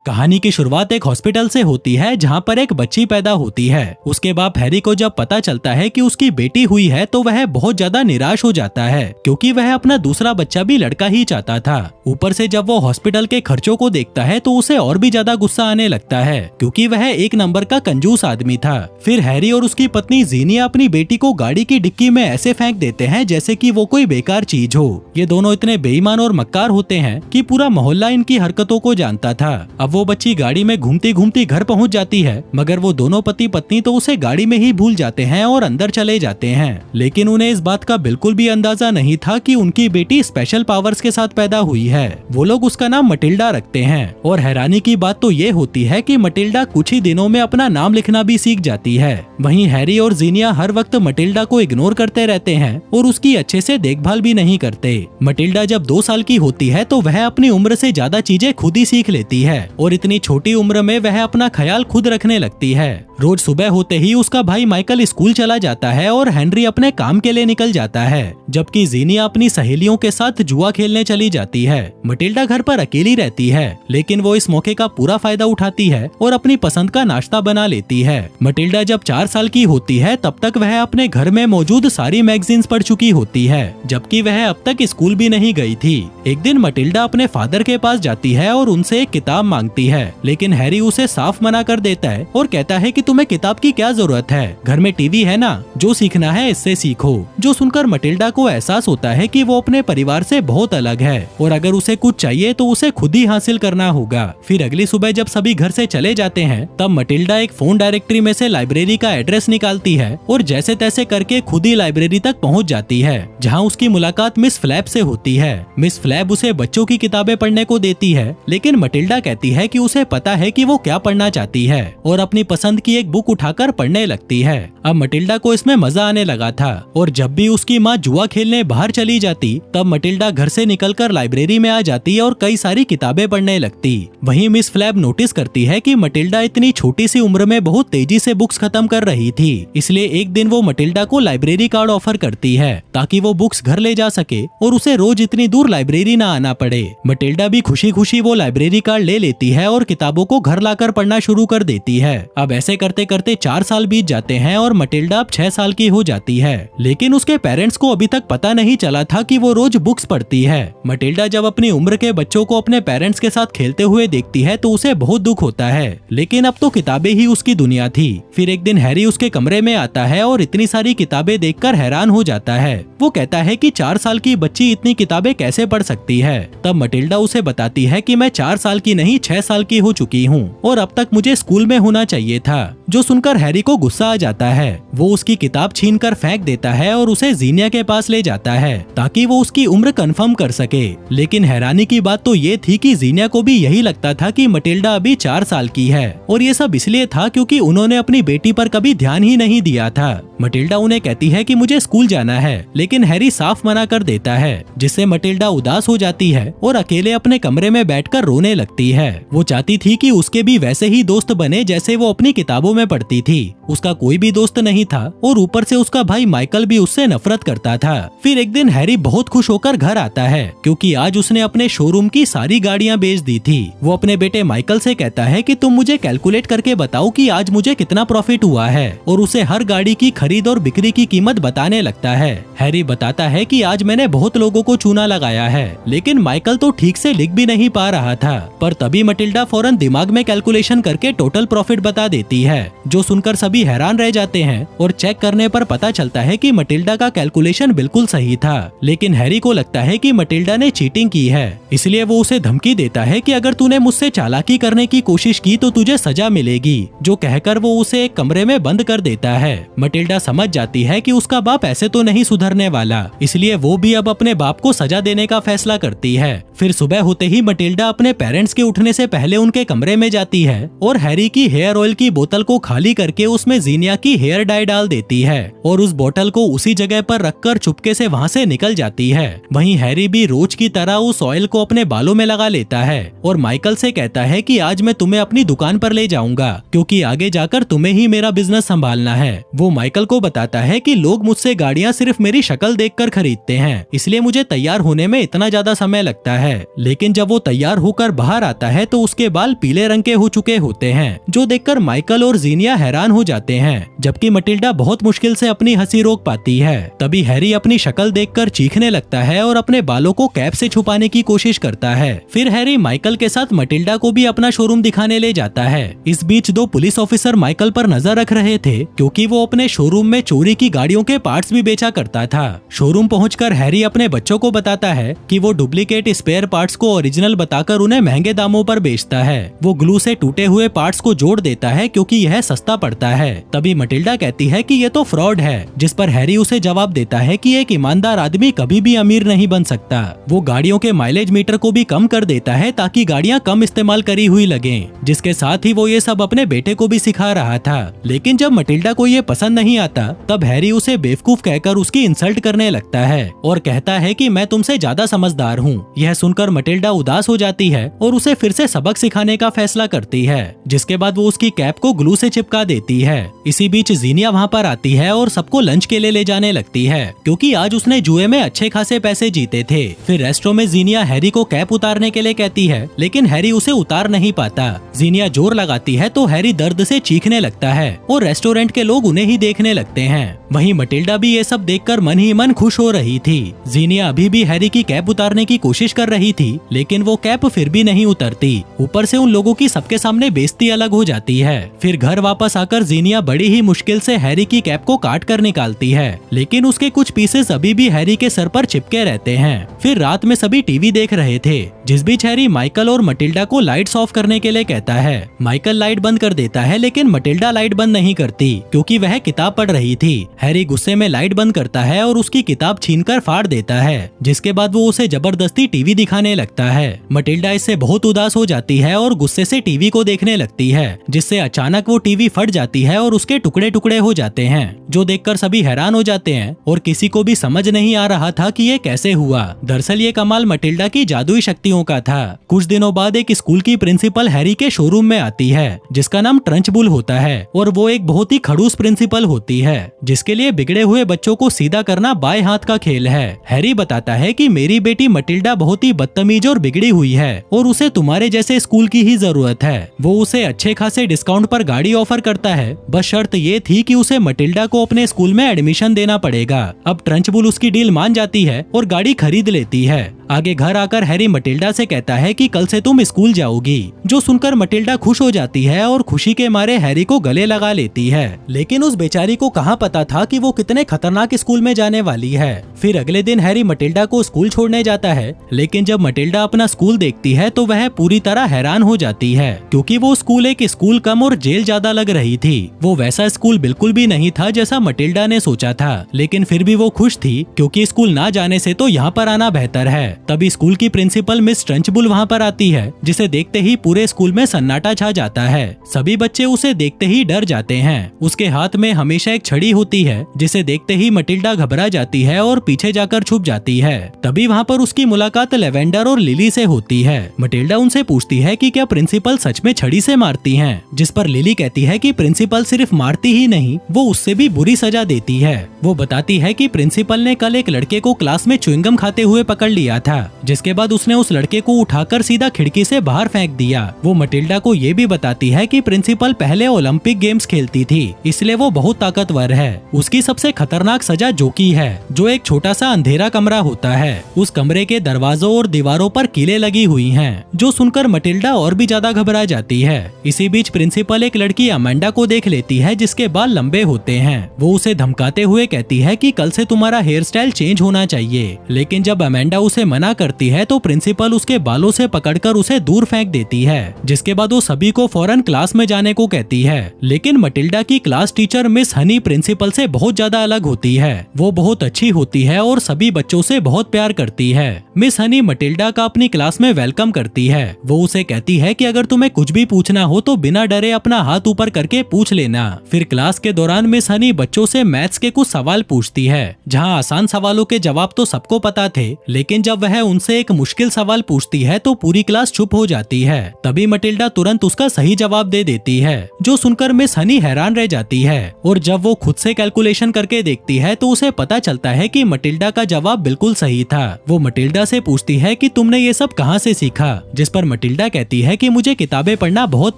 कहानी की शुरुआत एक हॉस्पिटल से होती है जहाँ पर एक बच्ची पैदा होती है। उसके बाद हैरी को जब पता चलता है कि उसकी बेटी हुई है तो वह बहुत ज्यादा निराश हो जाता है, क्योंकि वह अपना दूसरा बच्चा भी लड़का ही चाहता था। ऊपर से जब वो हॉस्पिटल के खर्चों को देखता है तो उसे और भी ज्यादा गुस्सा आने लगता है, क्योंकि वह एक नंबर का कंजूस आदमी था। फिर हैरी और उसकी पत्नी जीनिया अपनी बेटी को गाड़ी की डिक्की में ऐसे फेंक देते हैं जैसे कि वो कोई बेकार चीज हो। ये दोनों इतने बेईमान और मक्कार होते हैं कि पूरा मोहल्ला इनकी हरकतों को जानता था। अब वो बच्ची गाड़ी में घूमती घूमती घर पहुंच जाती है, मगर वो दोनों पति पत्नी तो उसे गाड़ी में ही भूल जाते हैं और अंदर चले जाते हैं। लेकिन उन्हें इस बात का बिल्कुल भी अंदाजा नहीं था कि उनकी बेटी स्पेशल पावर्स के साथ पैदा हुई है। वो लोग उसका नाम मटिल्डा रखते हैं, और हैरानी की बात तो ये होती है कि मटिल्डा कुछ ही दिनों में अपना नाम लिखना भी सीख जाती है। वहीं हैरी और जीनिया हर वक्त मटिल्डा को इग्नोर करते रहते हैं और उसकी अच्छे से देखभाल भी नहीं करते। मटिल्डा जब 2 साल की होती है तो वह अपनी उम्र से ज्यादा चीजें खुद ही सीख लेती है, और इतनी छोटी उम्र में वह अपना ख्याल खुद रखने लगती है। रोज सुबह होते ही उसका भाई माइकल स्कूल चला जाता है और हेनरी अपने काम के लिए निकल जाता है, जबकि जीनिया अपनी सहेलियों के साथ जुआ खेलने चली जाती है। मटिल्डा घर पर अकेली रहती है, लेकिन वो इस मौके का पूरा फायदा उठाती है और अपनी पसंद का नाश्ता बना लेती है। मटिल्डा जब 4 साल की होती है तब तक वह अपने घर में मौजूद सारी मैगजीन्स पढ़ चुकी होती है, जबकि वह अब तक स्कूल भी नहीं गई थी। एक दिन मटिल्डा अपने फादर के पास जाती है और उनसे एक किताब मांगती है, लेकिन हैरी उसे साफ मना कर देता है और कहता है कि तुम्हें किताब की क्या जरूरत है, घर में टीवी है ना, जो सीखना है इससे सीखो। जो सुनकर मटिल्डा को एहसास होता है कि वो अपने परिवार से बहुत अलग है, और अगर उसे कुछ चाहिए तो उसे खुद ही हासिल करना होगा। फिर अगली सुबह जब सभी घर से चले जाते हैं तब मटिल्डा एक फोन डायरेक्टरी में से लाइब्रेरी का एड्रेस निकालती है और जैसे तैसे करके खुद ही लाइब्रेरी तक पहुंच जाती है, जहां उसकी मुलाकात मिस फ्लैप से होती है। मिस फ्लैप उसे बच्चों की किताबें पढ़ने को देती है, लेकिन मटिल्डा कहती है कि उसे पता है कि वो क्या पढ़ना चाहती है, और अपनी पसंद की एक बुक उठाकर पढ़ने लगती है। अब मटिल्डा को इसमें मजा आने लगा था, और जब भी उसकी माँ जुआ खेलने बाहर चली जाती तब मटिल्डा घर से निकलकर लाइब्रेरी में आ जाती और कई सारी किताबें पढ़ने लगती। वहीं मिस फ्लैप नोटिस करती है कि मटिल्डा इतनी छोटी सी उम्र में बहुत तेजी से बुक्स खत्म कर रही थी, इसलिए एक दिन वो मटिल्डा को लाइब्रेरी कार्ड ऑफर करती है ताकि वो बुक्स घर ले जा सके और उसे रोज इतनी दूर लाइब्रेरी ना आना पड़े। मटिल्डा भी खुशी खुशी वो लाइब्रेरी कार्ड ले लेती है और किताबों को घर लाकर पढ़ना शुरू कर देती है। अब ऐसे करते करते 4 साल बीत जाते हैं और मटिल्डा अब 6 साल की हो जाती है, लेकिन उसके पेरेंट्स को अभी तक पता नहीं चला था कि वो रोज बुक्स पढ़ती है। मटिल्डा जब अपनी उम्र के बच्चों को अपने पेरेंट्स के साथ खेलते हुए देखती है तो उसे बहुत दुख होता है, लेकिन अब तो किताबें ही उसकी दुनिया थी। फिर एक दिन हैरी उसके कमरे में आता है और इतनी सारी किताबें देखकर हैरान हो जाता है। वो कहता है कि 4 साल की बच्ची इतनी किताबें कैसे पढ़ सकती है। तब मटिल्डा उसे बताती है कि मैं 4 साल की नहीं 6 साल की हो चुकी हूँ और अब तक मुझे स्कूल में होना चाहिए था। जो सुनकर हैरी को गुस्सा आ जाता है। वो उसकी किताब छीनकर फेंक देता है और उसे जीनिया के पास ले जाता है ताकि वो उसकी उम्र कंफर्म कर सके। लेकिन हैरानी की बात तो ये थी कि जीनिया को भी यही लगता था कि मटिल्डा अभी 4 साल की है, और ये सब इसलिए था क्योंकि उन्होंने अपनी बेटी पर कभी ध्यान ही नहीं दिया था। मटिल्डा उन्हें कहती है कि मुझे स्कूल जाना है, लेकिन हैरी साफ मना कर देता है, जिससे मटिल्डा उदास हो जाती है और अकेले अपने कमरे में बैठकर रोने लगती है। वो चाहती थी कि उसके भी वैसे ही दोस्त बने जैसे वो अपनी किताबों में पढ़ती थी। उसका कोई भी दोस्त नहीं था और ऊपर से उसका भाई माइकल भी उससे नफरत करता था। फिर एक दिन हैरी बहुत खुश होकर घर आता है क्योंकि आज उसने अपने शोरूम की सारी गाड़ियां बेच दी थी। वो अपने बेटे माइकल से कहता है कि तुम मुझे कैलकुलेट करके बताओ कि आज मुझे कितना प्रॉफिट हुआ है, और उसे हर गाड़ी की खरीद और बिक्री की कीमत बताने लगता है। हैरी बताता है कि आज मैंने बहुत लोगों को चूना लगाया है, लेकिन माइकल तो ठीक से लिख भी नहीं पा रहा था। पर तभी मटिल्डा फौरन दिमाग में कैलकुलेशन करके टोटल प्रॉफिट बता देती है, जो सुनकर सभी हैरान रह जाते हैं, और चेक करने पर पता चलता है कि मटिल्डा का कैलकुलेशन बिल्कुल सही था। लेकिन हैरी को लगता है कि मटिल्डा ने चीटिंग की है, इसलिए वो उसे धमकी देता है कि अगर तूने मुझसे चालाकी करने की कोशिश की तो तुझे सजा मिलेगी, जो कहकर वो उसे एक कमरे में बंद कर देता है। मटिल्डा समझ जाती है कि उसका बाप ऐसे तो नहीं सुधरने वाला, इसलिए वो भी अब अपने बाप को सजा देने का फैसला करती है। फिर सुबह होते ही मटिल्डा अपने पेरेंट्स के उठने से पहले उनके कमरे में जाती है और हैरी की हेयर ऑयल की बोतल को खाली करके उसमें जीनिया की हेयर डाई डाल देती है, और उस बोतल को उसी जगह पर रखकर चुपके से वहाँ से निकल जाती है। वहीं हैरी भी रोज की तरह उस ऑयल को अपने बालों में लगा लेता है और माइकल से कहता है कि आज मैं तुम्हें अपनी दुकान पर ले जाऊंगा, क्योंकि आगे जाकर तुम्हें ही मेरा बिजनेस संभालना है। वो माइकल को बताता है कि लोग मुझसे गाड़ियाँ सिर्फ मेरी शक्ल देखकर खरीदते हैं, इसलिए मुझे तैयार होने में इतना ज्यादा समय लगता है। लेकिन जब वो तैयार होकर बाहर आता है तो तो उसके बाल पीले रंग के हो चुके होते हैं, जो देखकर माइकल और जीनिया हैरान हो जाते हैं, जबकि मटिल्डा बहुत मुश्किल से अपनी हंसी रोक पाती है। तभी हैरी अपनी शक्ल देखकर चीखने लगता है और अपने बालों को कैप से छुपाने की कोशिश करता है। फिर हैरी माइकल के साथ मटिल्डा को भी अपना शोरूम दिखाने ले जाता है। इस बीच 2 पुलिस ऑफिसर माइकल पर नजर रख रहे थे, क्योंकि वो अपने शोरूम में चोरी की गाड़ियों के पार्ट्स भी बेचा करता था। शोरूम पहुंचकर हैरी अपने बच्चों को बताता है कि वो डुप्लीकेट स्पेयर पार्ट्स को ओरिजिनल बताकर उन्हें महंगे दामों पर बेचता है। वो ग्लू से टूटे हुए पार्ट्स को जोड़ देता है क्योंकि यह सस्ता पड़ता है। तभी मटिल्डा कहती है कि ये तो फ्रॉड है, जिस पर हैरी उसे जवाब देता है कि एक ईमानदार आदमी कभी भी अमीर नहीं बन सकता। वो गाड़ियों के माइलेज मीटर को भी कम कर देता है ताकि गाड़ियां कम इस्तेमाल करी हुई लगें, जिसके साथ ही वो ये सब अपने बेटे को भी सिखा रहा था। लेकिन जब मटिल्डा को ये पसंद नहीं आता, तब हैरी उसे बेवकूफ कहकर उसकी इंसल्ट करने लगता है और कहता है कि मैं तुमसे ज्यादा समझदार हूँ। यह सुनकर मटिल्डा उदास हो जाती है और उसे फिर से सबक सिखाने का फैसला करती है, जिसके बाद वो उसकी कैप को ग्लू से चिपका देती है। इसी बीच जीनिया वहाँ पर आती है और सबको लंच के लिए ले जाने लगती है, क्योंकि आज उसने जुए में अच्छे खासे पैसे जीते थे। फिर रेस्टोरेंट में जीनिया हैरी को कैप उतारने के लिए कहती है, लेकिन हैरी उसे उतार नहीं पाता। जीनिया जोर लगाती है तो हैरी दर्द से चीखने लगता है और रेस्टोरेंट के लोग उन्हें ही देखने लगते हैं। वहीं मटिल्डा भी ये सब देखकर मन ही मन खुश हो रही थी। जीनिया अभी भी हैरी की कैप उतारने की कोशिश कर रही थी, लेकिन वो कैप फिर भी नहीं उतरती। ऊपर से उन लोगों की सबके सामने बेइज्जती अलग हो जाती है। फिर घर वापस आकर जीनिया बड़ी ही मुश्किल से हैरी की कैप को काट कर निकालती है, लेकिन उसके कुछ पीसेस अभी भी हैरी के सर पर चिपके रहते हैं। फिर रात में सभी टीवी देख रहे थे, जिस बीच हैरी माइकल और मटिल्डा को लाइट्स ऑफ करने के लिए कहता है। माइकल लाइट बंद कर देता है, लेकिन मटिल्डा लाइट बंद नहीं करती, क्योंकि वह किताब पढ़ रही थी। हैरी गुस्से में लाइट बंद करता है और उसकी किताब छीनकर फाड़ देता है, जिसके बाद वो उसे जबरदस्ती टीवी दिखाने लगता है। मटिल्डा इससे बहुत उदास हो जाती है और गुस्से से टीवी को देखने लगती है, जिससे अचानक वो टीवी फट जाती है और उसके टुकड़े टुकड़े हो जाते हैं, जो देखकर सभी हैरान हो जाते हैं और किसी को भी समझ नहीं आ रहा था कि ये कैसे हुआ। दरअसल ये कमाल मटिल्डा की जादुई शक्तियों का था। कुछ दिनों बाद एक स्कूल की प्रिंसिपल हैरी के शोरूम में आती है, जिसका नाम ट्रंचबुल होता है, और वो एक बहुत ही खड़ूस प्रिंसिपल होती है, जिसके लिए बिगड़े हुए बच्चों को सीधा करना बाएं हाथ का खेल है। हैरी बताता है कि मेरी बेटी मटिल्डा बहुत ही बदतमीज और बिगड़ी हुई है और उसे तुम्हारे जैसे स्कूल की ही जरूरत है। वो उसे अच्छे खासे डिस्काउंट पर गाड़ी ऑफर करता है, बस शर्त ये थी कि उसे मटिल्डा को अपने स्कूल में एडमिशन देना पड़ेगा। अब ट्रंचबुल उसकी डील मान जाती है और गाड़ी खरीद लेती है। आगे घर आकर हैरी मटिल्डा से कहता है कि कल से तुम स्कूल जाओगी, जो सुनकर मटिल्डा खुश हो जाती है और खुशी के मारे हैरी को गले लगा लेती है। लेकिन उस बेचारी को कहाँ पता था कि वो कितने खतरनाक स्कूल में जाने वाली है। फिर अगले दिन हैरी मटिल्डा को स्कूल छोड़ने जाता है, लेकिन जब मटिल्डा अपना स्कूल देखती है तो वह पूरी तरह हैरान हो जाती है, क्योंकि वो स्कूल एक स्कूल कम और जेल ज्यादा लग रही थी। वो वैसा स्कूल बिल्कुल भी नहीं था जैसा मटिल्डा ने सोचा था, लेकिन फिर भी वो खुश थी, क्योंकि स्कूल ना जाने से तो यहाँ पर आना बेहतर है। तभी स्कूल की प्रिंसिपल मिस ट्रंचबुल वहाँ पर आती है, जिसे देखते ही पूरे स्कूल में सन्नाटा छा जाता है। सभी बच्चे उसे देखते ही डर जाते हैं। उसके हाथ में हमेशा एक छड़ी होती है, जिसे देखते ही मटिल्डा घबरा जाती है और पीछे जाकर छुप जाती है। तभी वहाँ पर उसकी मुलाकात लेवेंडर और लिली से होती है। मटिल्डा उनसे पूछती है कि क्या प्रिंसिपल सच में छड़ी से मारती हैं, जिस पर लिली कहती है कि प्रिंसिपल सिर्फ मारती ही नहीं, वो उससे भी बुरी सजा देती है। वो बताती है कि प्रिंसिपल ने कल एक लड़के को क्लास में च्युइंगम खाते हुए पकड़ लिया था, जिसके बाद उसने उस लड़के को उठाकर सीधा खिड़की से बाहर फेंक दिया। वो मटिल्डा को ये भी बताती है कि प्रिंसिपल पहले ओलंपिक गेम्स खेलती थी, इसलिए वो बहुत ताकतवर है। उसकी सबसे खतरनाक सजा जोकी है, जो एक छोटा सा अंधेरा कमरा होता है। उस कमरे के दरवाजों और दीवारों पर कीलें लगी हुई हैं, जो सुनकर मटिल्डा और भी ज्यादा घबरा जाती है। इसी बीच प्रिंसिपल एक लड़की अमेंडा को देख लेती है, जिसके बाल लंबे होते हैं। वो उसे धमकाते हुए कहती है कि कल से तुम्हारा हेयर स्टाइल चेंज होना चाहिए, लेकिन जब अमेंडा उसे मना करती है तो प्रिंसिपल उसके बालों से पकड़कर उसे दूर फेंक देती है, जिसके बाद वो सभी को फौरन क्लास में जाने को कहती है। लेकिन मटिल्डा की class teacher Miss Honey principal से बहुत ज्यादा अलग होती है। वो बहुत अच्छी होती है और सभी बच्चों से बहुत प्यार करती है। मिस हनी मटिल्डा का अपनी क्लास में वेलकम करती है। वो उसे कहती है कि अगर तुम्हें कुछ भी पूछना हो तो बिना डरे अपना हाथ ऊपर करके पूछ लेना। फिर क्लास के दौरान मिस हनी बच्चों से मैथ्स के कुछ सवाल पूछती है, जहाँ आसान सवालों के जवाब तो सबको पता थे, लेकिन जब वह उनसे एक मुश्किल सवाल पूछती है तो पूरी क्लास चुप हो जाती है। तभी मटिल्डा तुरंत उसका सही जवाब दे देती है, जो सुनकर मिस हनी हैरान रह जाती है। और जब वो खुद से कैलकुलेशन करके देखती है तो उसे पता चलता है कि मटिल्डा का जवाब बिल्कुल सही था। वो मटिल्डा से पूछती है कि तुमने ये सब कहाँ से सीखा, जिस पर मटिल्डा कहती है कि मुझे किताबें पढ़ना बहुत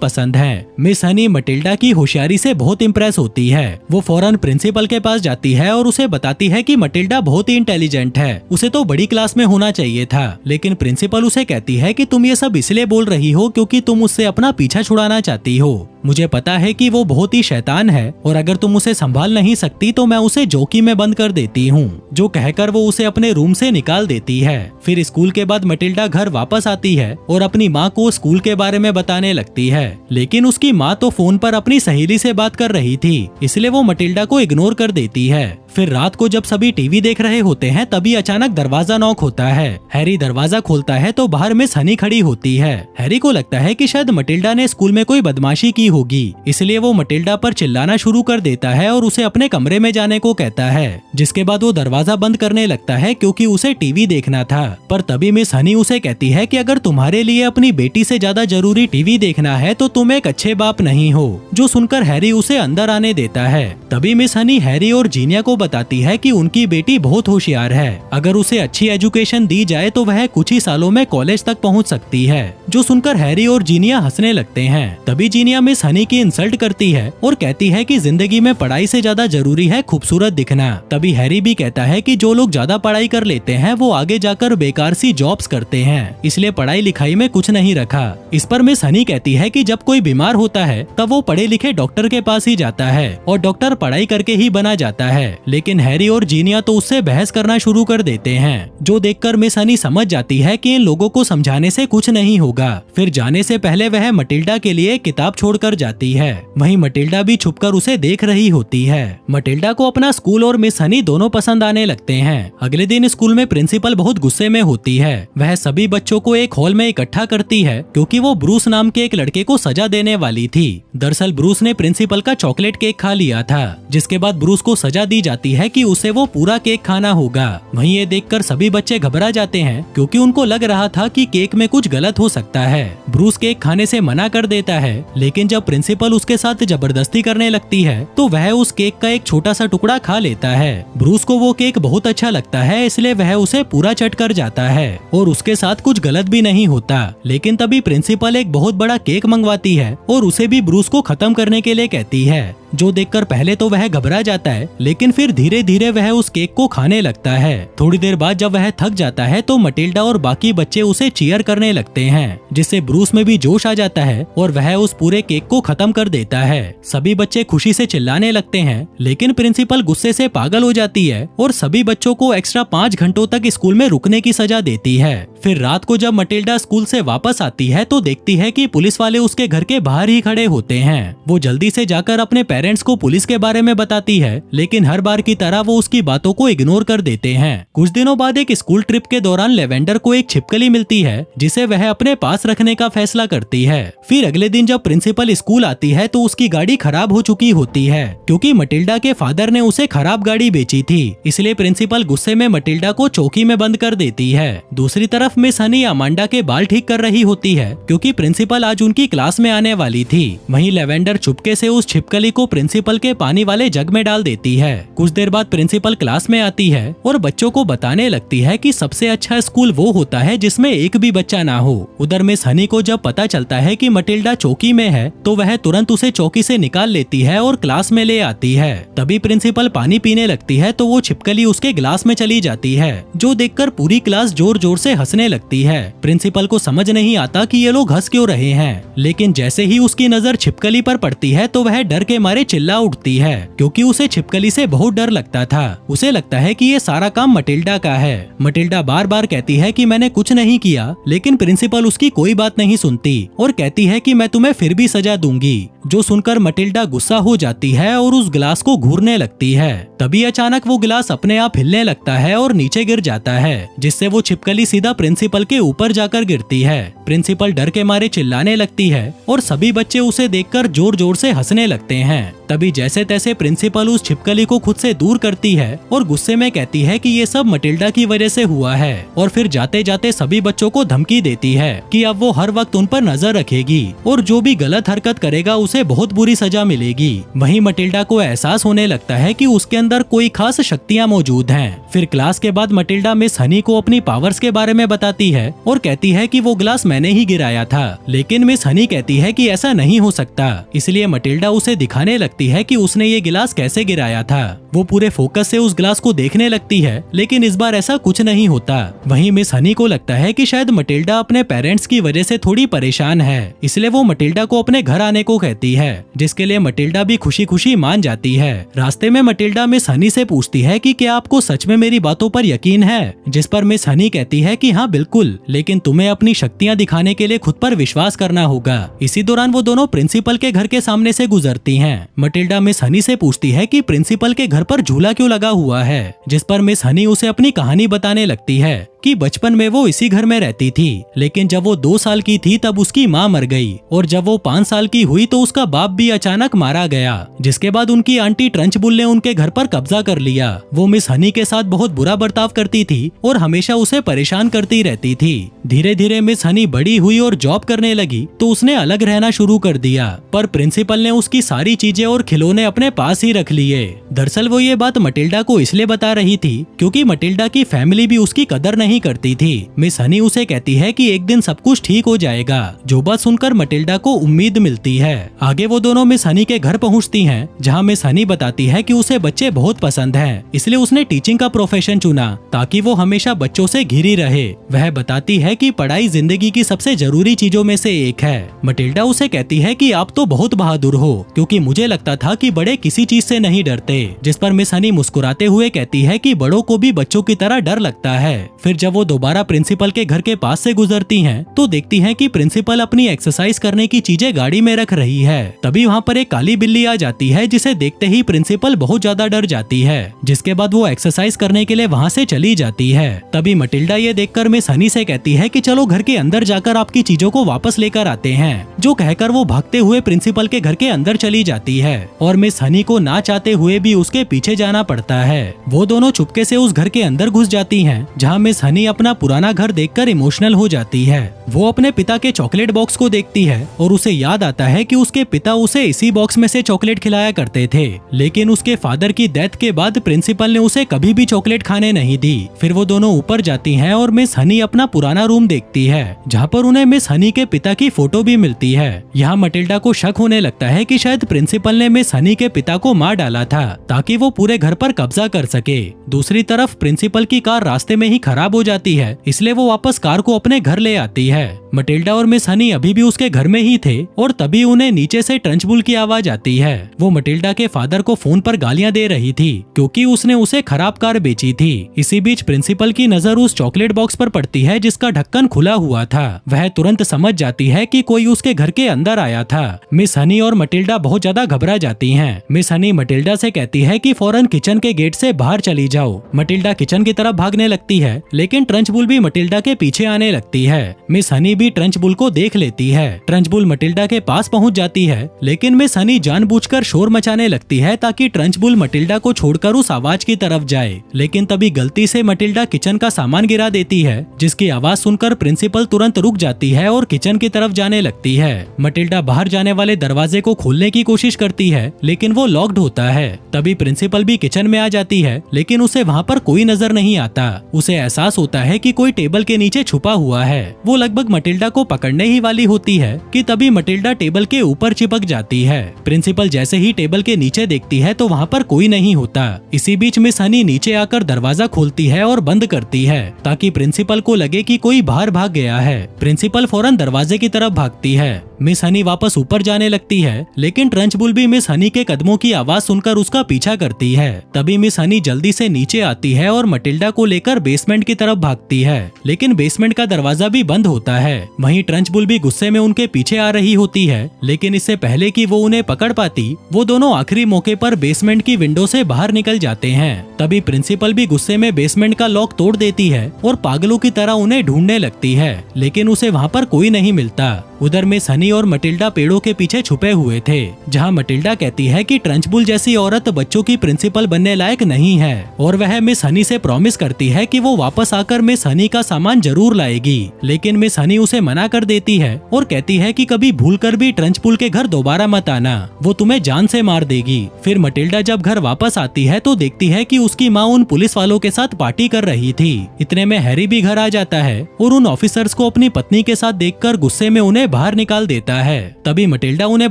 पसंद है। मिस हनी मटिल्डा की होशियारी से बहुत इम्प्रेस होती है। वो फौरन प्रिंसिपल के पास जाती है और उसे बताती है कि मटिल्डा बहुत ही इंटेलिजेंट है, उसे तो बड़ी क्लास में होना चाहिए था। लेकिन प्रिंसिपल उसे कहती है कि तुम ये सब इसलिए बोल रही हो क्योंकि तुम उससे अपना पीछा छुड़ाना चाहती हो। मुझे पता है कि वो बहुत ही शैतान है और अगर तुम उसे संभाल नहीं सकती तो मैं उसे चौकी में बंद कर देती हूँ। जो कहकर वो उसे अपने रूम से निकाल देती है। फिर स्कूल के बाद मटिल्डा घर वापस आती है और अपनी माँ को स्कूल के बारे में बताने लगती है, लेकिन उसकी माँ तो फोन पर अपनी सहेली से बात कर रही थी, इसलिए वो मटिल्डा को इग्नोर कर देती है। फिर रात को जब सभी टीवी देख रहे होते हैं तभी अचानक दरवाजा नॉक होता है। हैरी दरवाजा खोलता है तो बाहर मिस हनी खड़ी होती है। हैरी को लगता है कि शायद मटिल्डा ने स्कूल में कोई बदमाशी की होगी, इसलिए वो मटिल्डा पर चिल्लाना शुरू कर देता है और उसे अपने कमरे में जाने को कहता है। जिसके बाद वो दरवाजा बंद करने लगता है क्योंकि उसे टीवी देखना था। पर तभी मिस हनी उसे कहती है कि अगर तुम्हारे लिए अपनी बेटी से ज्यादा जरूरी टीवी देखना है तो तुम एक अच्छे बाप नहीं हो। जो सुनकर हैरी उसे अंदर आने देता है। तभी मिस हनी हैरी और जीनिया को बताती है कि उनकी बेटी बहुत होशियार है, अगर उसे अच्छी एजुकेशन दी जाए तो वह कुछ ही सालों में कॉलेज तक पहुंच सकती है। जो सुनकर हैरी और जीनिया हंसने लगते हैं। तभी जीनिया मिस हनी की इंसल्ट करती है और कहती है कि जिंदगी में पढ़ाई से ज्यादा जरूरी है खूबसूरत दिखना। तभी हैरी भी कहता है कि जो लोग ज्यादा पढ़ाई कर लेते हैं वो आगे जाकर बेकार सी जॉब्स करते हैं, इसलिए पढ़ाई लिखाई में कुछ नहीं रखा। इस पर मिस हनी कहती है कि जब कोई बीमार होता है तब वो पढ़े लिखे डॉक्टर के पास ही जाता है और डॉक्टर पढ़ाई करके ही बना जाता है। लेकिन हैरी और जीनिया तो उससे बहस करना शुरू कर देते हैं, जो देखकर मिस हनी समझ जाती है कि इन लोगों को समझाने से कुछ नहीं होगा। फिर जाने से पहले वह मटिल्डा के लिए किताब छोड़कर जाती है। वहीं मटिल्डा भी छुपकर उसे देख रही होती है। मटिल्डा को अपना स्कूल और मिस हनी दोनों पसंद आने लगते हैं। अगले दिन स्कूल में प्रिंसिपल बहुत गुस्से में होती है। वह सभी बच्चों को एक हॉल में इकट्ठा करती है क्योंकि वो ब्रूस नाम के एक लड़के को सजा देने वाली थी। दरअसल ब्रूस ने प्रिंसिपल का चॉकलेट केक खा लिया था, जिसके बाद ब्रूस को सजा दी जाती है कि उसे वो पूरा केक खाना होगा। वहीं ये देखकर सभी बच्चे घबरा जाते हैं क्योंकि उनको लग रहा था कि केक में कुछ गलत हो सकता है। ब्रूस केक खाने से मना कर देता है, लेकिन जब प्रिंसिपल उसके साथ जबरदस्ती करने लगती है तो वह उस केक का एक छोटा सा टुकड़ा खा लेता है। ब्रूस को वो केक बहुत अच्छा लगता है, इसलिए वह उसे पूरा चट कर जाता है और उसके साथ कुछ गलत भी नहीं होता। लेकिन तभी प्रिंसिपल एक बहुत बड़ा केक मंगवाती है और उसे भी ब्रूस को खत्म करने के लिए कहती है। जो देखकर पहले तो वह घबरा जाता है, लेकिन फिर धीरे धीरे वह उस केक को खाने लगता है। थोड़ी देर बाद जब वह थक जाता है तो मटिल्डा और बाकी बच्चे उसे चीयर करने लगते हैं, जिससे ब्रूस में भी जोश आ जाता है और वह उस पूरे केक को खत्म कर देता है। सभी बच्चे खुशी से चिल्लाने लगते हैं, लेकिन प्रिंसिपल गुस्से से पागल हो जाती है और सभी बच्चों को एक्स्ट्रा 5 घंटों तक स्कूल में रुकने की सजा देती है। फिर रात को जब मटिल्डा स्कूल से वापस आती है तो देखती है कि पुलिस वाले उसके घर के बाहर ही खड़े होते हैं। वो जल्दी से जाकर अपने पेरेंट्स को पुलिस के बारे में बताती है, लेकिन हर बार की तरह वो उसकी बातों को इग्नोर कर देते हैं। कुछ दिनों बाद एक स्कूल ट्रिप के दौरान लेवेंडर को एक छिपकली मिलती है, जिसे वह अपने पास रखने का फैसला करती है। फिर अगले दिन जब प्रिंसिपल स्कूल आती है तो उसकी गाड़ी खराब हो चुकी होती है, क्योंकि मटिल्डा के फादर ने उसे खराब गाड़ी बेची थी। इसलिए प्रिंसिपल गुस्से में मटिल्डा को चौकी में बंद कर देती है। दूसरी तरफ मिस हनी अमांडा के बाल ठीक कर रही होती है, क्योंकि प्रिंसिपल आज उनकी क्लास में आने वाली थी। वहीं लेवेंडर चुपके से उस छिपकली को प्रिंसिपल के पानी वाले जग में डाल देती है। कुछ देर बाद प्रिंसिपल क्लास में आती है और बच्चों को बताने लगती है कि सबसे अच्छा स्कूल वो होता है जिसमें एक भी बच्चा ना हो। उधर मिस हनी को जब पता चलता है कि मटिल्डा चौकी में है तो वह तुरंत उसे चौकी से निकाल लेती है और क्लास में ले आती है। तभी प्रिंसिपल पानी पीने लगती है तो वो छिपकली उसके ग्लास में चली जाती है, जो देखकर पूरी क्लास जोर जोर से हंसने लगती है। प्रिंसिपल को समझ नहीं आता कि ये लोग हंस क्यों रहे हैं, लेकिन जैसे ही उसकी नजर छिपकली पर पड़ती है तो वह डर के मारे चिल्ला उठती है, क्योंकि उसे छिपकली से बहुत डर लगता था। उसे लगता है कि ये सारा काम मटिल्डा का है। मटिल्डा बार बार कहती है कि मैंने कुछ नहीं किया, लेकिन प्रिंसिपल उसकी कोई बात नहीं सुनती और कहती है कि मैं तुम्हें फिर भी सजा दूंगी। जो सुनकर मटिल्डा गुस्सा हो जाती है और उस गिलास को घूरने लगती है। तभी अचानक वो गिलास अपने आप हिलने लगता है और नीचे गिर जाता है, जिससे वो छिपकली सीधा प्रिंसिपल के ऊपर जाकर गिरती है। प्रिंसिपल डर के मारे चिल्लाने लगती है और सभी बच्चे उसे देखकर जोर जोर से हंसने लगते हैं। तभी जैसे तैसे प्रिंसिपल उस छिपकली को खुद से दूर करती है और गुस्से में कहती है कि ये सब मटिल्डा की वजह से हुआ है, और फिर जाते जाते सभी बच्चों को धमकी देती है कि अब वो हर वक्त उन पर नजर रखेगी और जो भी गलत हरकत करेगा उसे बहुत बुरी सजा मिलेगी। वहीं मटिल्डा को एहसास होने लगता है कि उसके अंदर कोई खास शक्तियां मौजूद हैं। फिर क्लास के बाद मटिल्डा मिस हनी को अपनी पावर्स के बारे में बताती है और कहती है कि वो गिलास मैंने ही गिराया था, लेकिन मिस हनी कहती है कि ऐसा नहीं हो सकता। इसलिए मटिल्डा उसे दिखाने लगती है कि उसने ये गिलास कैसे गिराया था। वो पूरे फोकस से उस गिलास को देखने लगती है, लेकिन इस बार ऐसा कुछ नहीं होता। वहीं मिस हनी को लगता है कि शायद मटिल्डा अपने पेरेंट्स की वजह से थोड़ी परेशान है, इसलिए वो मटिल्डा को अपने घर आने को कहती है, जिसके लिए मटिल्डा भी खुशी खुशी मान जाती है। रास्ते में मटिल्डा मिस हनी से पूछती है कि क्या आपको सच में मेरी बातों पर यकीन है, जिस पर मिस हनी कहती है कि हाँ बिल्कुल, लेकिन तुम्हें अपनी शक्तियाँ दिखाने के लिए खुद पर विश्वास करना होगा। इसी दौरान वो दोनों प्रिंसिपल के घर के सामने से गुजरती हैं। मटिल्डा मिस हनी से पूछती है कि प्रिंसिपल के घर पर झूला क्यों लगा हुआ है, जिस पर मिस हनी उसे अपनी कहानी बताने लगती है कि बचपन में वो इसी घर में रहती थी, लेकिन जब वो 2 साल की थी तब उसकी माँ मर गई, और जब वो 5 साल की हुई तो उसका बाप भी अचानक मारा गया, जिसके बाद उनकी आंटी ट्रंचबुल ने उनके घर पर कब्जा कर लिया। वो मिस हनी के साथ बहुत बुरा बर्ताव करती थी और हमेशा उसे परेशान करती रहती थी। धीरे धीरे मिस हनी बड़ी हुई और जॉब करने लगी तो उसने अलग रहना शुरू कर दिया, पर प्रिंसिपल ने उसकी सारी चीजें और खिलौने अपने पास ही रख लिए। दरअसल वो ये बात मटिल्डा को इसलिए बता रही थी क्योंकि मटिल्डा की फैमिली भी उसकी कदर नहीं करती थी। मिस हनी उसे कहती है कि एक दिन सब कुछ ठीक हो जाएगा, जो बात सुनकर मटिल्डा को उम्मीद मिलती है। आगे वो दोनों मिस हनी के घर पहुंचती हैं, जहां मिस हनी बताती है कि उसे बच्चे बहुत पसंद हैं, इसलिए उसने टीचिंग का प्रोफेशन चुना ताकि वो हमेशा बच्चों से घिरी रहे। वह बताती है कि पढ़ाई जिंदगी की सबसे जरूरी चीजों में से एक है। मटिल्डा उसे कहती है कि आप तो बहुत बहादुर हो, क्योंकि मुझे लगता था कि बड़े किसी चीज से नहीं डरते, जिस पर मिस हनी मुस्कुराते हुए कहती है कि बड़ों को भी बच्चों की तरह डर लगता है। फिर जब वो दोबारा प्रिंसिपल के घर के पास से गुजरती हैं, तो देखती हैं कि प्रिंसिपल अपनी एक्सरसाइज करने की चीजें गाड़ी में रख रही है। तभी वहाँ पर एक काली बिल्ली आ जाती है, जिसे देखते ही प्रिंसिपल बहुत ज्यादा डर जाती है, जिसके बाद वो एक्सरसाइज करने के लिए वहाँ से चली जाती है। तभी मटिल्डा ये देखकर मिस हनी से कहती है कि चलो घर के अंदर जाकर आपकी चीजों को वापस लेकर आते हैं, जो कहकर वो भागते हुए प्रिंसिपल के घर के अंदर चली जाती है और मिस हनी को ना चाहते हुए भी उसके पीछे जाना पड़ता है। वो दोनों चुपके से उस घर के अंदर घुस जाती हैं, जहाँ मिस हनी अपना पुराना घर देखकर इमोशनल हो जाती है। वो अपने पिता के चॉकलेट बॉक्स को देखती है और उसे याद आता है कि उसके पिता उसे इसी बॉक्स में से चॉकलेट खिलाया करते थे, लेकिन उसके फादर की डेथ के बाद प्रिंसिपल ने उसे कभी भी चॉकलेट खाने नहीं दी। फिर वो दोनों ऊपर जाती हैं और मिस हनी अपना पुराना रूम देखती है, जहाँ पर उन्हें मिस हनी के पिता की फोटो भी मिलती है। यहाँ मटिल्डा को शक होने लगता है कि शायद प्रिंसिपल ने मिस हनी के पिता को मार डाला था ताकि वो पूरे घर पर कब्जा कर सके। दूसरी तरफ प्रिंसिपल की कार रास्ते में ही खराब हो जाती है, इसलिए वो वापस कार को अपने घर ले आती है। मटिल्डा और मिस हनी अभी भी उसके घर में ही थे और तभी उन्हें नीचे से ट्रंचबुल की आवाज आती है। वो मटिल्डा के फादर को फोन पर गालियां दे रही थी क्योंकि उसने उसे खराब कार बेची थी। इसी बीच प्रिंसिपल की नजर उस चॉकलेट बॉक्स पर पड़ती है जिसका ढक्कन खुला हुआ था। वह तुरंत समझ जाती है कि कोई उसके घर के अंदर आया था। मिस हनी और मटिल्डा बहुत ज्यादा घबरा जाती हैं। मिस हनी मटिल्डा से कहती है कि फौरन किचन के गेट से बाहर चली जाओ। मटिल्डा किचन की तरफ भागने लगती है, लेकिन ट्रंचबुल भी मटिल्डा के पीछे आने लगती है। मिस हनी भी ट्रंचबुल को देख लेती है। ट्रंचबुल मटिल्डा के पास पहुंच जाती है, लेकिन मिस हनी जानबूझकर शोर मचाने लगती है ताकि ट्रंचबुल मटिल्डा को छोड़कर उस आवाज की तरफ जाए। लेकिन तभी गलती से मटिल्डा किचन का सामान गिरा देती है, जिसकी आवाज सुनकर प्रिंसिपल तुरंत रुक जाती है और किचन की तरफ जाने लगती है। मटिल्डा बाहर जाने वाले दरवाजे को खोलने की कोशिश करती है, लेकिन वो लॉक्ड होता है। तभी प्रिंसिपल भी किचन में आ जाती है, लेकिन उसे वहाँ पर कोई नजर नहीं आता। उसे एहसास होता है कि कोई टेबल के नीचे छुपा हुआ है। वो लगभग मटिल्डा को पकड़ने ही वाली होती है कि तभी मटिल्डा टेबल के ऊपर चिपक जाती है। प्रिंसिपल जैसे ही टेबल के नीचे देखती है तो वहाँ पर कोई नहीं होता। इसी बीच मिस हनी नीचे आकर दरवाजा खोलती है और बंद करती है ताकि प्रिंसिपल को लगे कि कोई बाहर भाग गया है। प्रिंसिपल फौरन दरवाजे की तरफ भागती है। मिस हनी वापस ऊपर जाने लगती है, लेकिन ट्रंचबुल भी मिस हनी के कदमों की आवाज सुनकर उसका पीछा करती है। तभी मिस हनी जल्दी से नीचे आती है और मटिल्डा को लेकर बेसमेंट की तरफ भागती है, लेकिन बेसमेंट का दरवाजा भी बंद होता है। वहीं ट्रंचबुल भी गुस्से में उनके पीछे आ रही होती है, लेकिन इससे पहले कि वो उन्हें पकड़ पाती, वो दोनों आखिरी मौके पर बेसमेंट की विंडो से बाहर निकल जाते हैं। तभी प्रिंसिपल भी गुस्से में बेसमेंट का लॉक तोड़ देती है और पागलों की तरह उन्हें ढूंढने लगती है, लेकिन उसे वहाँ पर कोई नहीं मिलता। उधर मिस हनी और मटिल्डा पेड़ों के पीछे छुपे हुए थे, जहाँ मटिल्डा कहती है कि ट्रंचबुल जैसी औरत बच्चों की प्रिंसिपल बनने लायक नहीं है और वह मिस हनी से प्रॉमिस करती है कि वो वापस आकर मिस हनी का सामान जरूर लाएगी। लेकिन मिस हनी उसे मना कर देती है और कहती है कि कभी भूलकर भी ट्रंचबुल के घर दोबारा मत आना, वो तुम्हें जान से मार देगी। फिर मटिल्डा जब घर वापस आती है तो देखती है कि उसकी माँ उन पुलिस वालों के साथ पार्टी कर रही थी। इतने में हैरी भी घर आ जाता है और उन ऑफिसर्स को अपनी पत्नी के साथ देखकर गुस्से में उन्हें बाहर निकाल देता है। तभी मटिल्डा उन्हें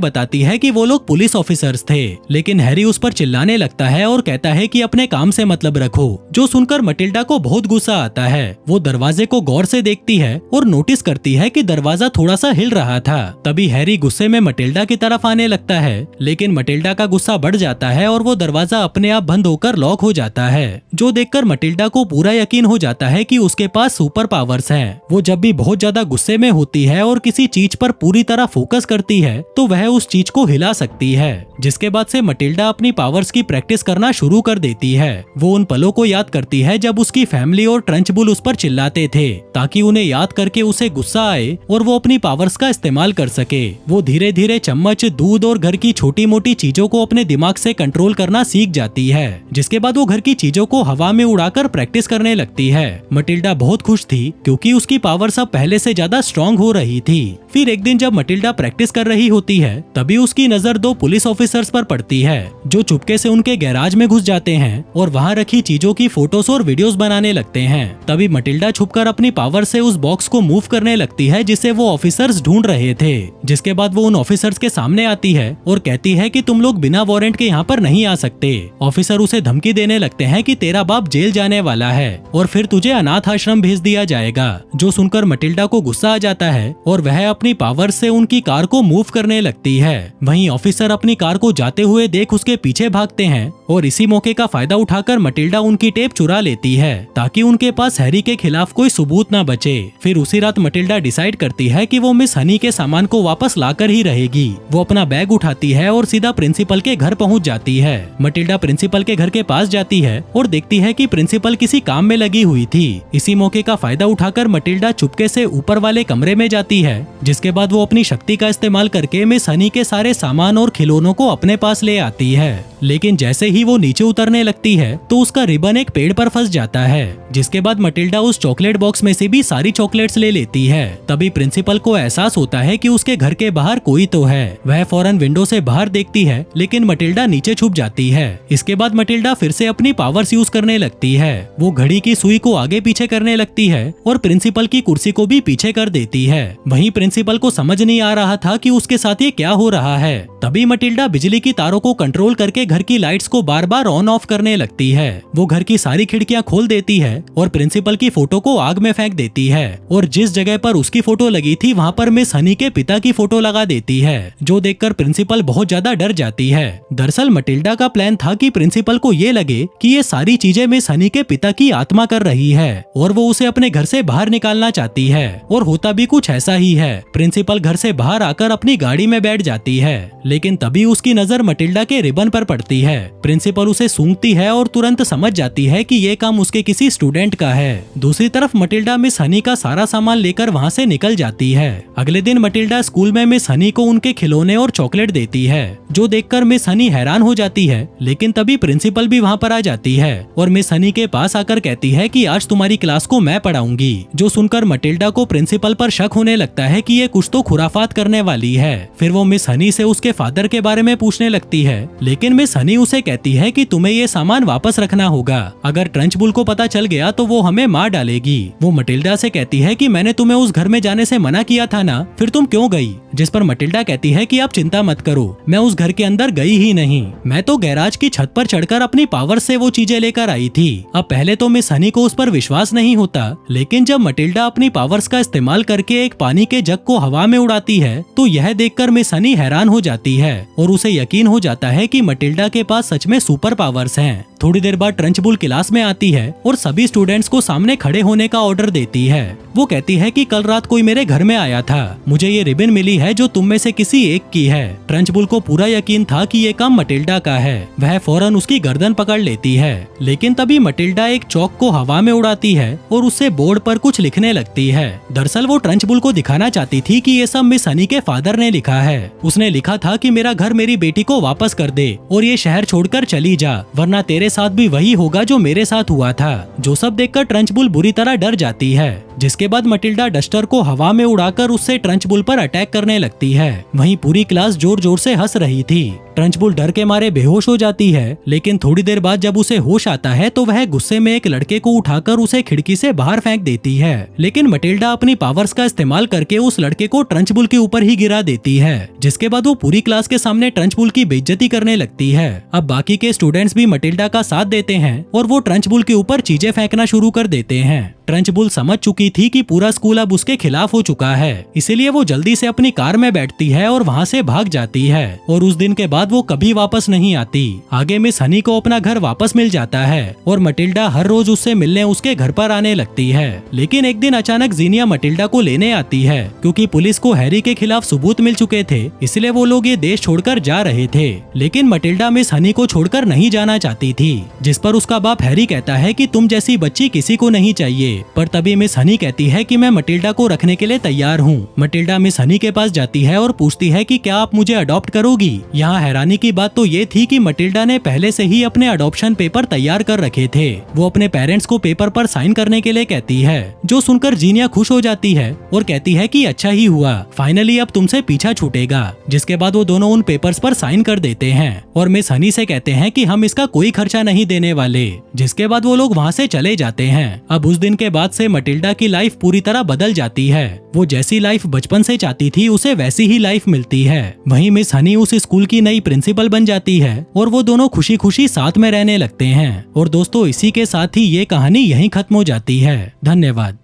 बताती है कि वो लोग पुलिस ऑफिसर्स थे, लेकिन हैरी उस पर चिल्लाने लगता है और कहता है कि अपने काम से मतलब रखो, जो सुनकर मटिल्डा को बहुत गुस्सा आता है। वो दरवाजे को गौर से देखती है और नोटिस करती है कि दरवाजा थोड़ा सा हिल रहा था। तभी हैरी गुस्से में मटिल्डा की तरफ आने लगता है, लेकिन मटिल्डा का गुस्सा बढ़ जाता है और वो दरवाजा अपने आप बंद होकर लॉक हो जाता है, जो देखकर मटिल्डा को पूरा यकीन हो जाता है कि उसके पास सुपर पावर्स हैं। वो जब भी बहुत ज्यादा गुस्से में होती है और किसी चीज पर पूरी तरह फोकस करती है तो वह उस चीज को हिला सकती है, जिसके बाद से मटिल्डा अपनी पावर्स की प्रैक्टिस करना शुरू कर देती है। वो उन पलों को याद करती है जब उसकी फैमिली और ट्रंचबुल उस पर चिल्लाते थे, ताकि उन्हें याद करके उसे गुस्सा आए और वो अपनी पावर्स का इस्तेमाल कर सके। वो धीरे धीरे चम्मच, दूध और घर की छोटी मोटी चीजों को अपने दिमाग से कंट्रोल करना सीख जाती है, जिसके बाद वो घर की चीजों को हवा में उड़ाकर प्रैक्टिस करने लगती है। मटिल्डा बहुत खुश थी क्योंकि उसकी पावर्स अब पहले से ज्यादा स्ट्रॉन्ग हो रही थी। फिर एक दिन जब मटिल्डा प्रैक्टिस कर रही होती है तभी उसकी नजर दो पुलिस ऑफिसर्स पर पड़ती है, जो चुपके से उनके गैराज में घुस जाते हैं और वहाँ रखी चीजों की फोटोज और वीडियोस बनाने लगते हैं। तभी मटिल्डा छुपकर अपनी पावर से उस बॉक्स को मूव करने लगती है जिसे वो ऑफिसर्स ढूंढ रहे थे, जिसके बाद वो उन ऑफिसर्स के सामने आती है और कहती है कि तुम लोग बिना वारंट के यहाँ पर नहीं आ सकते। ऑफिसर उसे धमकी देने लगते हैं कि तेरा बाप जेल जाने वाला है और फिर तुझे अनाथ आश्रम भेज दिया जाएगा, जो सुनकर मटिल्डा को गुस्सा आ जाता है और वह अपनी पावर से उनकी कार को मूव करने लगती है। वहीं ऑफिसर अपनी कार को जाते हुए देख उसके पीछे भागते हैं और इसी मौके का फायदा उठाकर मटिल्डा उनकी टेप चुरा लेती है ताकि उनके पास हैरी के खिलाफ कोई सबूत न बचे। फिर उसी रात मटिल्डा डिसाइड करती है कि वो मिस हनी के सामान को वापस लाकर ही रहेगी। वो अपना बैग उठाती है और सीधा प्रिंसिपल के घर पहुंच जाती है। मटिल्डा प्रिंसिपल के घर के पास जाती है और देखती है कि प्रिंसिपल किसी काम में लगी हुई थी। इसी मौके का फायदा उठाकर मटिल्डा चुपके से ऊपर वाले कमरे में जाती है, जिसके बाद वो अपनी शक्ति का इस्तेमाल करके मिस हनी के सारे सामान और खिलौनों को अपने पास ले आती है। लेकिन जैसे ही वो नीचे उतरने लगती है तो उसका रिबन एक पेड़ पर फंस जाता है, जिसके बाद मटिल्डा उस चॉकलेट बॉक्स में से भी सारी चॉकलेट्स ले लेती है। तभी प्रिंसिपल को एहसास होता है कि उसके घर के बाहर कोई तो है। वह फौरन विंडो से बाहर देखती है, लेकिन मटिल्डा नीचे छुप जाती है। इसके बाद मटिल्डा फिर से अपनी पावर्स यूज करने लगती है। वो घड़ी की सुई को आगे पीछे करने लगती है और प्रिंसिपल की कुर्सी को भी पीछे कर देती है। वहीं प्रिंसिपल को समझ नहीं आ रहा था कि उसके साथ ये क्या हो रहा है। तभी मटिल्डा बिजली की तारों को कंट्रोल करके घर की लाइट्स को बार बार ऑन ऑफ करने लगती है। वो घर की सारी खिड़कियां खोल देती है और प्रिंसिपल की फोटो को आग में फेंक देती है और जिस जगह पर उसकी फोटो लगी थी वहाँ पर मिस हनी के पिता की फोटो लगा देती है, जो देखकर प्रिंसिपल बहुत ज्यादा डर जाती है। दरअसल मटिल्डा का प्लान था कि प्रिंसिपल को ये लगे कि ये सारी चीजें मिस हनी के पिता की आत्मा कर रही है और वो उसे अपने घर से बाहर निकालना चाहती है, और होता भी कुछ ऐसा ही है। प्रिंसिपल घर से बाहर आकर अपनी गाड़ी में बैठ जाती है, लेकिन तभी उसकी नजर मटिल्डा के रिबन पर पड़ती है। प्रिंसिपल उसे सूंघती है और तुरंत समझ जाती है कि ये काम उसके किसी स्टूडेंट का है। दूसरी तरफ मटिल्डा मिस हनी का सारा सामान लेकर वहाँ से निकल जाती है। अगले दिन मटिल्डा स्कूल में मिस हनी को उनके खिलौने और चॉकलेट देती है, जो देखकर मिस हनी हैरान हो जाती है। लेकिन तभी प्रिंसिपल भी वहाँ पर आ जाती है और मिस हनी के पास आकर कहती है कि आज तुम्हारी क्लास को मैं पढ़ाऊंगी, जो सुनकर मटिल्डा को प्रिंसिपल पर शक होने लगता है कि ये कुछ तो खुराफात करने वाली है। फिर वो मिस हनी से उसके फादर के बारे में पूछने लगती है, लेकिन मिस हनी उसे कहती है कि तुम्हें ये सामान वापस रखना होगा, अगर ट्रंचबुल को पता चल गया तो वो हमें मार डालेगी। वो मटिल्डा से कहती है कि मैंने तुम्हें उस घर में जाने से मना किया था ना, फिर तुम क्यों गई? जिस पर मटिल्डा कहती है कि आप चिंता मत करो, मैं उस घर के अंदर गई ही नहीं, मैं तो गैराज की छत पर चढ़कर अपनी पावर से वो चीजें लेकर आई थी। अब पहले तो मिस हनी को उस पर विश्वास नहीं होता, लेकिन जब मटिल्डा अपनी पावर्स का इस्तेमाल करके एक पानी के जग को हवा में उड़ाती है तो यह देखकर मिस हनी हैरान हो जाती जाती है और उसे यकीन हो जाता है कि मटिल्डा के पास सच में सुपर पावर्स हैं। थोड़ी देर बाद ट्रंचबुल क्लास में आती है और सभी स्टूडेंट्स को सामने खड़े होने का ऑर्डर देती है। वो कहती है कि कल रात कोई मेरे घर में आया था, मुझे ये रिबन मिली है जो तुम में से किसी एक की है। ट्रंचबुल को पूरा यकीन था कि ये काम मटिल्डा का है। वह फौरन उसकी गर्दन पकड़ लेती है, लेकिन तभी मटिल्डा एक चौक को हवा में उड़ाती है और उससे बोर्ड पर कुछ लिखने लगती है। दरअसल वो ट्रंचबुल को दिखाना चाहती थी कि ये सब मिस हनी के फादर ने लिखा है। उसने लिखा था कि मेरा घर मेरी बेटी को वापस कर दे और ये शहर छोड़कर चली जा, वरना तेरे साथ भी वही होगा जो मेरे साथ हुआ था। जो सब देखकर ट्रंचबुल बुरी तरह डर जाती है, जिसके बाद मटिल्डा डस्टर को हवा में उड़ाकर उससे ट्रंचबुल पर अटैक करने लगती है। वहीं पूरी क्लास जोर जोर से हंस रही थी। ट्रंचबुल डर के मारे बेहोश हो जाती है, लेकिन थोड़ी देर बाद जब उसे होश आता है तो वह गुस्से में एक लड़के को उठाकर उसे खिड़की से बाहर फेंक देती है। लेकिन मटिल्डा अपनी पावर्स का इस्तेमाल करके उस लड़के को ट्रंचबुल के ऊपर ही गिरा देती है, जिसके बाद वो पूरी क्लास के सामने ट्रंचबुल की बेइज्जती करने लगती है। अब बाकी के स्टूडेंट्स भी मटिल्डा का साथ देते हैं और वो ट्रंचबुल के ऊपर चीजें फेंकना शुरू कर देते हैं। ट्रंचबुल समझ चुकी थी कि पूरा स्कूल अब उसके खिलाफ हो चुका है, इसीलिए वो जल्दी से अपनी कार में बैठती है और वहाँ से भाग जाती है और उस दिन के बाद वो कभी वापस नहीं आती। आगे मिस हनी को अपना घर वापस मिल जाता है और मटिल्डा हर रोज उससे मिलने उसके घर पर आने लगती है। लेकिन एक दिन अचानक जीनिया मटिल्डा को लेने आती है, क्योंकि पुलिस को हैरी के खिलाफ सबूत मिल चुके थे, इसलिए वो लोग ये देश छोड़कर जा रहे थे। लेकिन मटिल्डा मिस हनी को छोड़कर नहीं जाना चाहती थी, जिस पर उसका बाप हैरी कहता है कि तुम जैसी बच्ची किसी को नहीं चाहिए। पर तभी मिस हनी कहती है कि मैं मटिल्डा को रखने के लिए तैयार हूँ। मटिल्डा मिस हनी के पास जाती है और पूछती है कि क्या आप मुझे अडॉप्ट करोगी। यहाँ हैरानी की बात तो ये थी कि मटिल्डा ने पहले से ही अपने अडॉप्शन पेपर तैयार कर रखे थे। वो अपने पेरेंट्स को पेपर पर साइन करने के लिए कहती है, जो सुनकर जीनिया खुश हो जाती है और कहती है कि अच्छा ही हुआ, फाइनली अब तुमसे पीछा छूटेगा। जिसके बाद वो दोनों उन पेपर्स पर साइन कर देते हैं और मिस हनी से कहते हैं कि हम इसका कोई खर्चा नहीं देने वाले। जिसके बाद वो लोग वहाँ से चले जाते हैं। अब उस दिन के बाद से मटिल्डा की लाइफ पूरी तरह बदल जाती है। वो जैसी लाइफ बचपन से चाहती थी उसे वैसी ही लाइफ मिलती है। वहीं मिस हनी उस स्कूल की नई प्रिंसिपल बन जाती है और वो दोनों खुशी खुशी साथ में रहने लगते हैं। और दोस्तों, इसी के साथ ही ये कहानी यहीं खत्म हो जाती है। धन्यवाद।